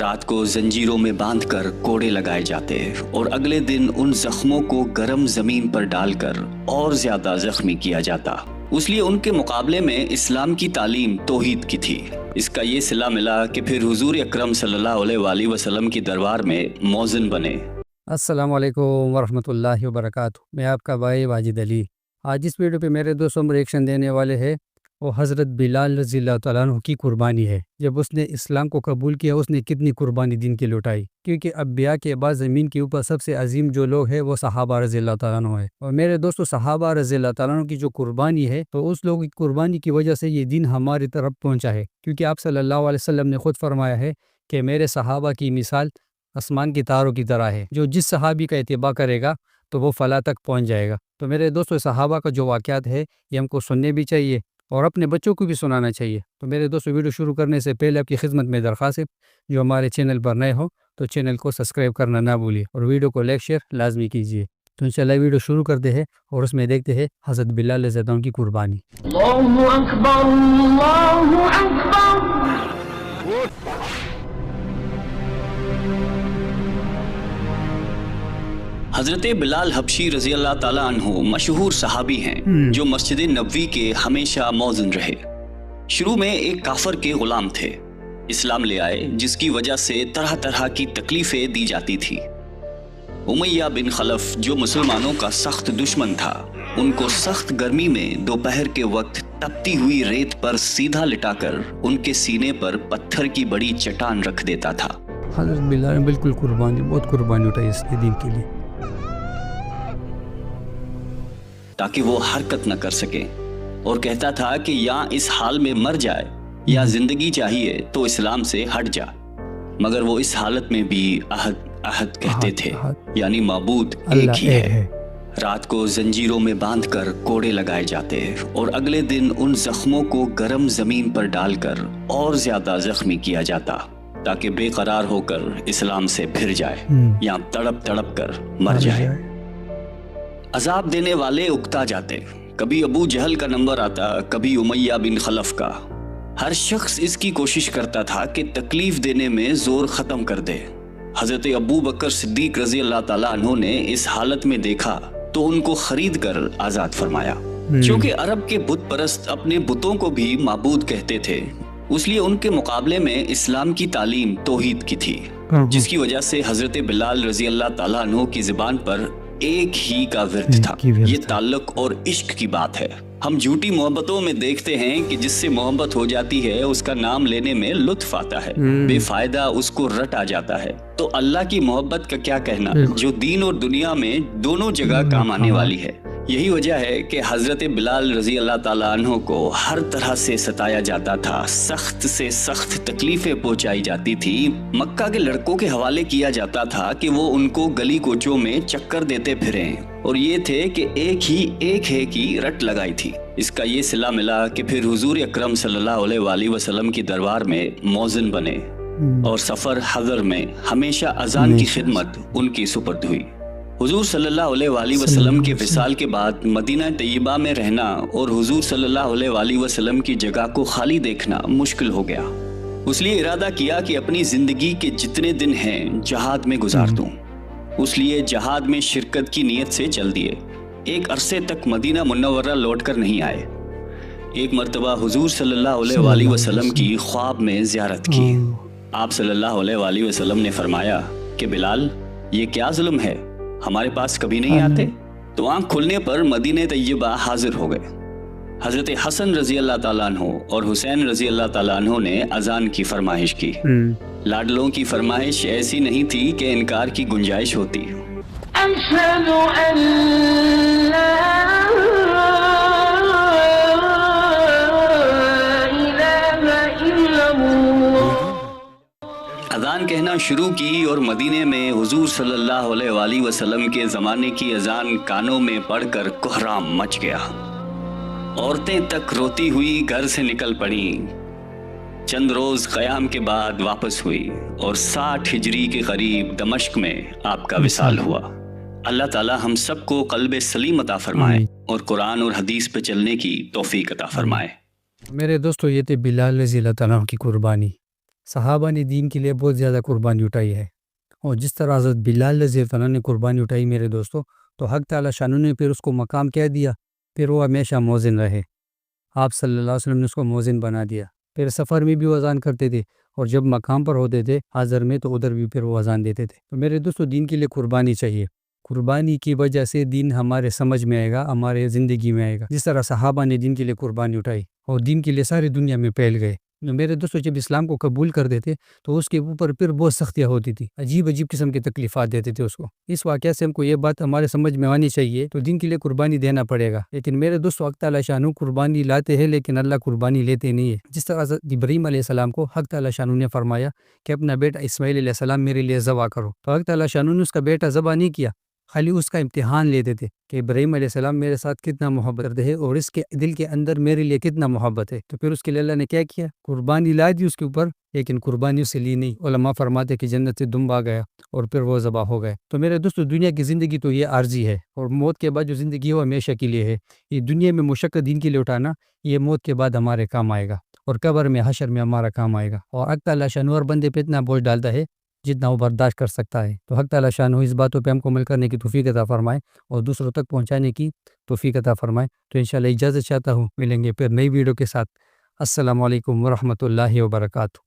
رات کو زنجیروں میں باندھ کر کوڑے لگائے جاتے اور اگلے دن ان زخموں کو گرم زمین پر ڈال کر اور زیادہ زخمی کیا جاتا۔ اس لیے ان کے مقابلے میں اسلام کی تعلیم توحید کی تھی۔ اس کا یہ صلہ ملا کہ پھر حضور اکرم صلی اللہ علیہ وآلہ وسلم کی دربار میں مؤذن بنے۔ السلام علیکم ورحمۃ اللہ وبرکاتہ۔ میں آپ کا بھائی واجد علی۔ آج اس ویڈیو پہ میرے دوستوں ہم ریئیکشن دینے والے ہیں وہ حضرت بلال رضی اللہ تعالیٰ عنہ کی قربانی ہے۔ جب اس نے اسلام کو قبول کیا اس نے کتنی قربانی دین کی لوٹائی، کیونکہ انبیاء کے بعد زمین کے اوپر سب سے عظیم جو لوگ ہیں وہ صحابہ رضی اللہ تعالیٰ عنہ ہے۔ اور میرے دوستوں صحابہ رضی اللہ تعالیٰ عنہ کی جو قربانی ہے تو اس لوگوں کی قربانی کی وجہ سے یہ دین ہماری طرف پہنچا ہے، کیونکہ آپ صلی اللہ علیہ وسلم نے خود فرمایا ہے کہ میرے صحابہ کی مثال آسمان کی تاروں کی طرح ہے، جو جس صحابی کا اتباع کرے گا تو وہ فلاح تک پہنچ جائے گا۔ تو میرے دوستوں صحابہ کا جو واقعات ہے یہ ہم کو سننے بھی چاہیے اور اپنے بچوں کو بھی سنانا چاہیے۔ تو میرے دوستوں ویڈیو شروع کرنے سے پہلے آپ کی خدمت میں درخواست ہے، جو ہمارے چینل پر نئے ہو تو چینل کو سبسکرائب کرنا نہ بھولیے اور ویڈیو کو لائک شیئر لازمی کیجیے۔ تو انشاءاللہ ویڈیو شروع کرتے ہیں اور اس میں دیکھتے ہیں حضرت بلال رضی اللہ عنہ کی قربانی۔ اللہ اکبر اللہ اکبر۔ حضرت بلال حبشی رضی اللہ تعالیٰ عنہ مشہور صحابی ہیں جو مسجد نبوی کے ہمیشہ مؤذن رہے۔ شروع میں ایک کافر کے غلام تھے، اسلام لے آئے جس کی وجہ سے طرح طرح کی تکلیفیں دی جاتی تھی۔ امیہ بن خلف جو مسلمانوں کا سخت دشمن تھا، ان کو سخت گرمی میں دوپہر کے وقت تپتی ہوئی ریت پر سیدھا لٹا کر ان کے سینے پر پتھر کی بڑی چٹان رکھ دیتا تھا۔ حضرت بلال نے بالکل بہت قربانی اٹھائی اس کے دین کے لیے، تاکہ وہ حرکت نہ کر سکے، اور کہتا تھا کہ یا اس حال میں مر جائے یا زندگی چاہیے تو اسلام سے ہٹ جا، مگر وہ اس حالت میں بھی احد کہتے تھے، یعنی معبود ایک ہی ہے۔ رات کو زنجیروں میں باندھ کر کوڑے لگائے جاتے اور اگلے دن ان زخموں کو گرم زمین پر ڈال کر اور زیادہ زخمی کیا جاتا، تاکہ بے قرار ہو کر اسلام سے پھر جائے یا تڑپ تڑپ کر مر جائے۔ عذاب دینے والے اکتا جاتے، کبھی ابو جہل کا نمبر آتا، کبھی امیہ بن خلف کا۔ ہر شخص اس کی کوشش کرتا تھا کہ تکلیف دینے میں زور ختم کر دے۔ حضرت ابو بکر صدیق رضی اللہ تعالیٰ عنہ نے اس حالت میں دیکھا تو ان کو خرید کر آزاد فرمایا۔ چونکہ عرب کے بت پرست اپنے بتوں کو بھی معبود کہتے تھے، اس لیے ان کے مقابلے میں اسلام کی تعلیم توحید کی تھی، جس کی وجہ سے حضرت بلال رضی اللہ تعالیٰ عنہ کی زبان پر ایک ہی کا ورد تھا۔ یہ تعلق اور عشق کی بات ہے۔ ہم جھوٹی محبتوں میں دیکھتے ہیں کہ جس سے محبت ہو جاتی ہے اس کا نام لینے میں لطف آتا ہے، بے فائدہ اس کو رٹ آ جاتا ہے۔ تو اللہ کی محبت کا کیا کہنا، جو دین اور دنیا میں دونوں جگہ کام آنے والی ہے۔ یہی وجہ ہے کہ حضرت بلال رضی اللہ تعالیٰ عنہ کو ہر طرح سے ستایا جاتا تھا، سخت سے سخت تکلیفیں پہنچائی جاتی تھی۔ مکہ کے لڑکوں کے حوالے کیا جاتا تھا کہ وہ ان کو گلی کوچوں میں چکر دیتے پھریں، اور یہ تھے کہ ایک ہے کی رٹ لگائی تھی۔ اس کا یہ صلہ ملا کہ پھر حضور اکرم صلی اللہ علیہ وآلہ وسلم کی دربار میں مؤذن بنے، اور سفر حضر میں ہمیشہ اذان کی خدمت ان کی سپرد ہوئی۔ حضور صلی اللہ علیہ وآلہ وسلم کے وصال کے بعد مدینہ طیبہ میں رہنا اور حضور صلی اللہ علیہ وآلہ وسلم کی جگہ کو خالی دیکھنا مشکل ہو گیا۔ اس لیے ارادہ کیا کہ اپنی زندگی کے جتنے دن ہیں جہاد میں گزار دوں۔ اس لیے جہاد میں شرکت کی نیت سے چل دیے۔ ایک عرصے تک مدینہ منورہ لوٹ کر نہیں آئے۔ ایک مرتبہ حضور صلی اللہ علیہ وآلہ وسلم کی خواب میں زیارت کی۔ آپ صلی اللہ علیہ وآلہ وسلم نے فرمایا کہ بلال، یہ کیا ظلم ہے، ہمارے پاس کبھی نہیں آتے؟ تو آنکھ کھلنے پر مدینہ طیبہ حاضر ہو گئے۔ حضرت حسن رضی اللہ تعالیٰ عنہ اور حسین رضی اللہ تعالیٰ عنہ نے اذان کی فرمائش کی۔ لاڈلوں کی فرمائش ایسی نہیں تھی کہ انکار کی گنجائش ہوتی۔ اشہد ان لا الہ الا اللہ۔ اذان کہنا شروع کی اور مدینے میں حضور صلی اللہ علیہ وآلہ وسلم کے زمانے کی اذان کانوں میں پڑھ کر کوہرام مچ گیا۔ عورتیں تک روتی ہوئی گھر سے نکل پڑیں۔ چند روز قیام کے بعد واپس ہوئی اور 60 ہجری کے قریب دمشق میں آپ کا وصال ہوا۔ اللہ تعالی ہم سب کو قلب سلیم عطا فرمائے اور قرآن اور حدیث پہ چلنے کی توفیق عطا فرمائے۔ میرے دوستو یہ تھے بلال رضی اللہ تعالیٰ عنہ کی قربانی۔ صحابہ نے دین کے لیے بہت زیادہ قربانی اٹھائی ہے، اور جس طرح حضرت بلال رضی اللہ عنہ نے قربانی اٹھائی میرے دوستوں، تو حق تعالیٰ شانہ نے پھر اس کو مقام کیا دیا، پھر وہ ہمیشہ مؤذن رہے۔ آپ صلی اللہ علیہ وسلم نے اس کو مؤذن بنا دیا، پھر سفر میں بھی وہ اذان کرتے تھے، اور جب مقام پر ہوتے تھے حاضر میں تو ادھر بھی پھر وہ اذان دیتے تھے۔ تو میرے دوستو دین کے لیے قربانی چاہیے، قربانی کی وجہ سے دین ہمارے سمجھ میں آئے گا، ہمارے زندگی میں آئے گا، جس طرح صحابہ نے دین کے لیے قربانی اٹھائی اور دین کے لیے ساری دنیا میں پھیل گئے۔ میرے دوستو جب اسلام کو قبول کر دیتے تو اس کے اوپر پھر بہت سختیاں ہوتی تھی، عجیب قسم کی تکلیفات دیتے تھے اس کو۔ اس واقعہ سے ہم کو یہ بات ہمارے سمجھ میں آنی چاہیے، تو دین کے لیے قربانی دینا پڑے گا۔ لیکن میرے دوستو حق تعالیٰ شانہ قربانی لاتے ہیں لیکن اللہ قربانی لیتے نہیں ہے۔ جس طرح حضرت ابراہیم علیہ السلام کو حق تعالیٰ شانہ نے فرمایا کہ اپنا بیٹا اسماعیل علیہ السلام میرے لیے ذبح کرو، تو حق تعالیٰ شانہ نے اس کا بیٹا ذبح نہیں کیا، خالی اس کا امتحان لیتے تھے کہ ابراہیم علیہ السلام میرے ساتھ کتنا محبت کرتے ہیں اور اس کے دل کے اندر میرے لیے کتنا محبت ہے۔ تو پھر اس کے لیے اللہ نے کیا کیا، قربانی لا دی اس کے اوپر، لیکن قربانی اسے لی نہیں۔ علماء فرماتے کہ جنت سے دم آ گیا اور پھر وہ ذبح ہو گئے۔ تو میرے دوستو دنیا کی زندگی تو یہ عارضی ہے، اور موت کے بعد جو زندگی ہے وہ ہمیشہ کے لیے ہے۔ یہ دنیا میں مشقت دین کے لیے اٹھانا، یہ موت کے بعد ہمارے کام آئے گا، اور قبر میں حشر میں ہمارا کام آئے گا۔ اور حق تعالیٰ شانہ ہر بندے پہ اتنا بوجھ ڈالتا ہے جتنا وہ برداشت کر سکتا ہے۔ تو حق تعالیٰ شانہ اس باتوں پہ ہم کو عمل کرنے کی توفیق عطا فرمائے اور دوسروں تک پہنچانے کی توفیق عطا فرمائے۔ تو انشاءاللہ اجازت چاہتا ہوں، ملیں گے پھر نئی ویڈیو کے ساتھ۔ السلام علیکم ورحمۃ اللہ وبرکاتہ۔